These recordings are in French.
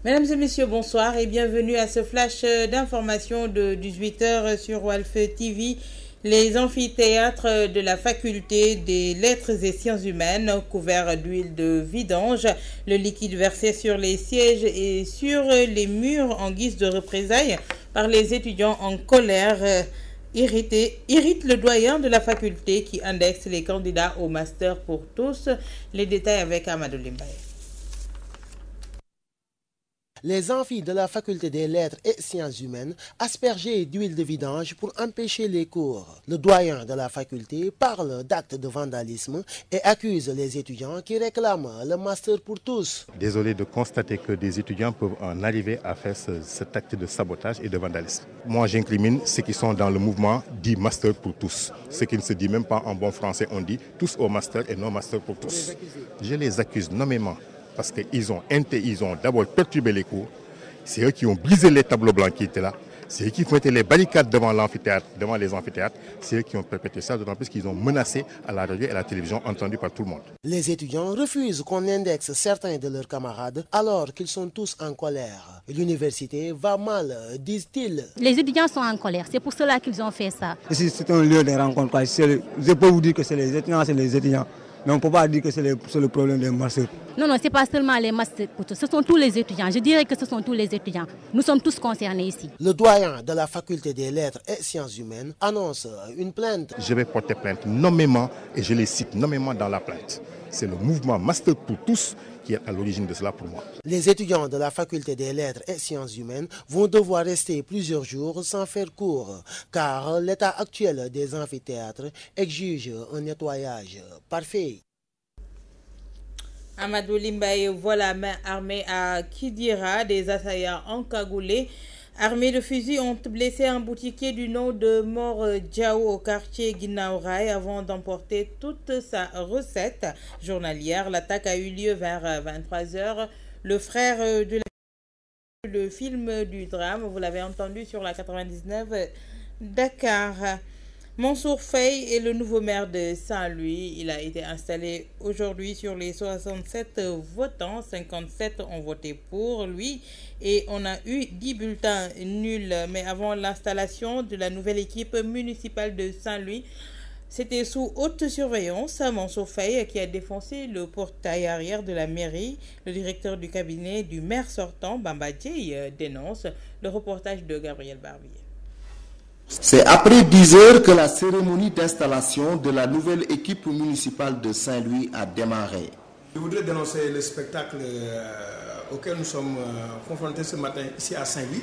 Mesdames et messieurs, bonsoir et bienvenue à ce flash d'information de 18h sur Walf TV. Les amphithéâtres de la faculté des lettres et sciences humaines couverts d'huile de vidange, le liquide versé sur les sièges et sur les murs en guise de représailles par les étudiants en colère irrite le doyen de la faculté qui indexe les candidats au master pour tous. Les détails avec Amadou Limbaye. Les amphis de la faculté des lettres et sciences humaines aspergés d'huile de vidange pour empêcher les cours. Le doyen de la faculté parle d'actes de vandalisme et accuse les étudiants qui réclament le master pour tous. Désolé de constater que des étudiants peuvent en arriver à faire cet acte de sabotage et de vandalisme. Moi, j'incrimine ceux qui sont dans le mouvement dit master pour tous. Ce qui ne se dit même pas en bon français, on dit tous au master et non master pour tous. Je les accuse nommément. Parce qu'ils ont d'abord perturbé les cours. C'est eux qui ont brisé les tableaux blancs qui étaient là. C'est eux qui ont été les barricades devant les amphithéâtres. C'est eux qui ont perpétré ça, d'autant plus qu'ils ont menacé à la radio et à la télévision, entendu par tout le monde. Les étudiants refusent qu'on indexe certains de leurs camarades alors qu'ils sont tous en colère. L'université va mal, disent-ils. Les étudiants sont en colère, c'est pour cela qu'ils ont fait ça. Ici, c'est un lieu de rencontre. Je peux vous dire que c'est les étudiants. Mais on ne peut pas dire que c'est le problème des masters. Non, ce n'est pas seulement les masters, ce sont tous les étudiants. Je dirais que ce sont tous les étudiants. Nous sommes tous concernés ici. Le doyen de la faculté des lettres et sciences humaines annonce une plainte. Je vais porter plainte nommément et je les cite nommément dans la plainte. C'est le mouvement Master pour tous qui est à l'origine de cela pour moi. Les étudiants de la faculté des lettres et sciences humaines vont devoir rester plusieurs jours sans faire cours, car l'état actuel des amphithéâtres exige un nettoyage parfait. Amadou Limbaye voit la main armée à Kidira. Des assaillants encagoulés armés de fusils ont blessé un boutiquier du nom de Mor Diao au quartier Guinaouraï avant d'emporter toute sa recette journalière. L'attaque a eu lieu vers 23h. Le frère de le film du drame, vous l'avez entendu sur la 99 Dakar. Mansour Faye est le nouveau maire de Saint-Louis. Il a été installé aujourd'hui. Sur les 67 votants, 57 ont voté pour lui et on a eu 10 bulletins nuls. Mais avant l'installation de la nouvelle équipe municipale de Saint-Louis, c'était sous haute surveillance. Mansour Faye qui a défoncé le portail arrière de la mairie. Le directeur du cabinet du maire sortant, Bamba Dieye, dénonce. Le reportage de Gabriel Barbier. C'est après 10 heures que la cérémonie d'installation de la nouvelle équipe municipale de Saint-Louis a démarré. Je voudrais dénoncer le spectacle auquel nous sommes confrontés ce matin ici à Saint-Louis.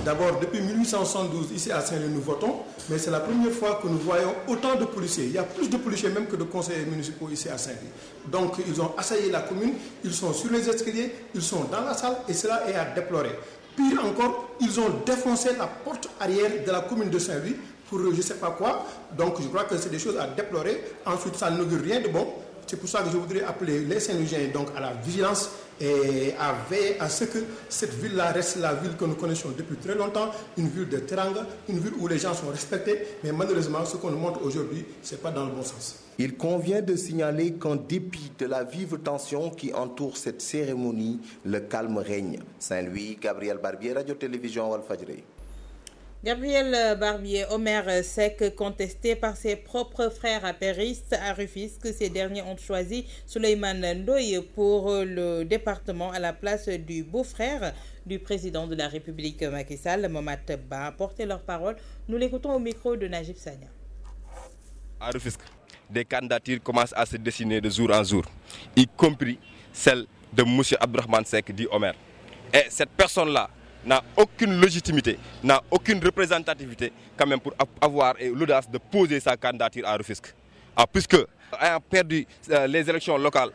D'abord, depuis 1872, ici à Saint-Louis, nous votons, mais c'est la première fois que nous voyons autant de policiers. Il y a plus de policiers même que de conseillers municipaux ici à Saint-Louis. Donc, ils ont assailli la commune, ils sont sur les escaliers, ils sont dans la salle et cela est à déplorer. Pire encore, ils ont défoncé la porte arrière de la commune de Saint-Louis pour je ne sais pas quoi. Donc je crois que c'est des choses à déplorer. Ensuite, ça n'augure rien de bon. C'est pour ça que je voudrais appeler les Saint-Louisiens donc à la vigilance et à veiller à ce que cette ville-là reste la ville que nous connaissons depuis très longtemps, une ville de teranga, une ville où les gens sont respectés. Mais malheureusement, ce qu'on nous montre aujourd'hui, ce n'est pas dans le bon sens. Il convient de signaler qu'en dépit de la vive tension qui entoure cette cérémonie, le calme règne. Saint-Louis, Gabriel Barbier, Radio-Télévision Walfadjri. Gabriel Barbier, Omer Seck, contesté par ses propres frères apéristes à Rufisque. Ces derniers ont choisi Souleymane Ndoye pour le département à la place du beau-frère du président de la République Macky Sall, Mohamed Ba. Portez leur parole. Nous l'écoutons au micro de Najib Sagna. À Rufisque, des candidatures commencent à se dessiner de jour en jour, y compris celle de M. Abdourahmane Seck, dit Omer. Et cette personne-là n'a aucune légitimité, n'a aucune représentativité quand même pour avoir l'audace de poser sa candidature à Rufisque. Puisque, ayant perdu les élections locales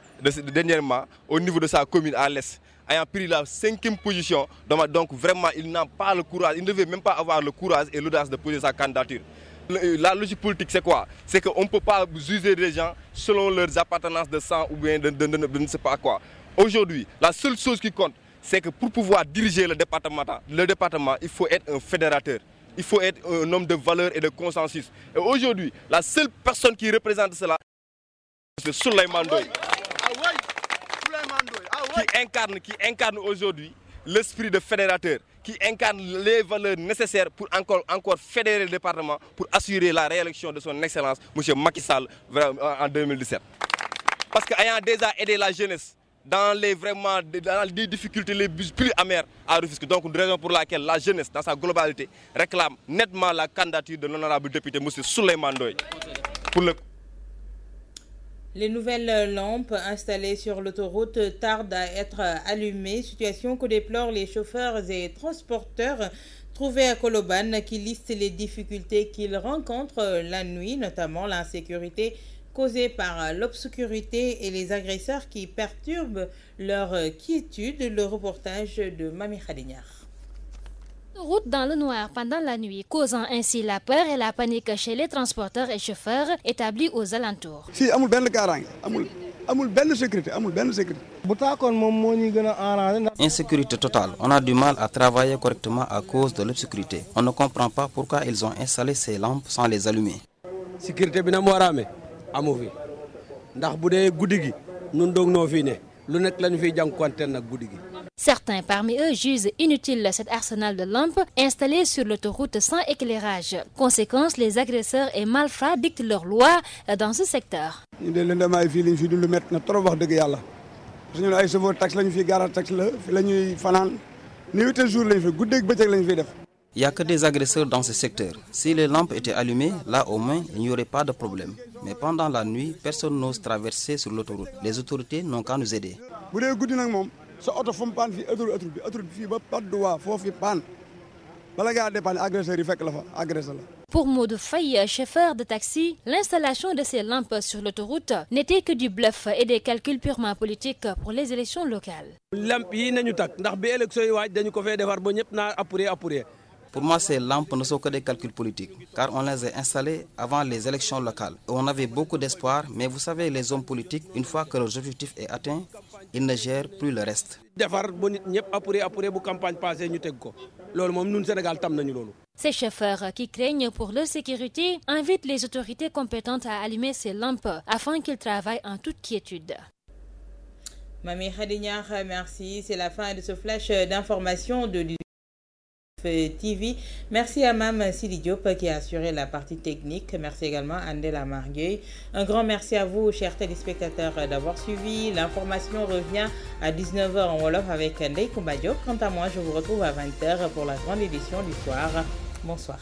dernièrement au niveau de sa commune à l'Est, ayant pris la 5e position, donc vraiment il n'a pas le courage, il ne devait même pas avoir le courage et l'audace de poser sa candidature. La logique politique, c'est quoi? C'est qu'on ne peut pas juger les gens selon leurs appartenances de sang ou bien de ne sais pas quoi. Aujourd'hui, la seule chose qui compte, c'est que pour pouvoir diriger le département, il faut être un fédérateur. Il faut être un homme de valeur et de consensus. Et aujourd'hui, la seule personne qui représente cela, c'est Souleymane Ndoye. Qui incarne aujourd'hui l'esprit de fédérateur, qui incarne les valeurs nécessaires pour encore fédérer le département, pour assurer la réélection de son Excellence, M. Macky Sall, en 2017. Parce qu'ayant déjà aidé la jeunesse dans les difficultés les plus amères à Rufisque, donc une raison pour laquelle la jeunesse, dans sa globalité, réclame nettement la candidature de l'honorable député M. Souleymane Ndoye. Les nouvelles lampes installées sur l'autoroute tardent à être allumées, situation que déplorent les chauffeurs et transporteurs trouvés à Colobane qui listent les difficultés qu'ils rencontrent la nuit, notamment l'insécurité causée par l'obscurité et les agresseurs qui perturbent leur quiétude. Le reportage de Mami Khadignar. Route dans le noir pendant la nuit, causant ainsi la peur et la panique chez les transporteurs et chauffeurs établis aux alentours. Si amul benn kaaraange amul benn sécurité. Insécurité totale. On a du mal à travailler correctement à cause de l'obscurité. On ne comprend pas pourquoi ils ont installé ces lampes sans les allumer. Sécurité bi na mo ramé amu fi ndax budé guddigi ñun dog no fi né lu nek lañu fi jankonté nak guddigi. Certains parmi eux jugent inutile cet arsenal de lampes installé sur l'autoroute sans éclairage. Conséquence, les agresseurs et malfrats dictent leurs lois dans ce secteur. Il n'y a que des agresseurs dans ce secteur. Si les lampes étaient allumées, là au moins, il n'y aurait pas de problème. Mais pendant la nuit, personne n'ose traverser sur l'autoroute. Les autorités n'ont qu'à nous aider. Pour Maud Faye, chauffeur de taxi, l'installation de ces lampes sur l'autoroute n'était que du bluff et des calculs purement politiques pour les élections locales. Pour moi, ces lampes ne sont que des calculs politiques, car on les a installées avant les élections locales. On avait beaucoup d'espoir, mais vous savez, les hommes politiques, une fois que leur objectif est atteint, ils ne gèrent plus le reste. Ces chauffeurs qui craignent pour leur sécurité invitent les autorités compétentes à allumer ces lampes afin qu'ils travaillent en toute quiétude. Mami Khadignar, merci. C'est la fin de ce flash d'information de TV. Merci à Mme Sidi Diop qui a assuré la partie technique. Merci également à Andela Margueil. Un grand merci à vous, chers téléspectateurs, d'avoir suivi. L'information revient à 19h en Wolof avec Ndeye Koumba Diop. Quant à moi, je vous retrouve à 20h pour la grande édition du soir. Bonsoir.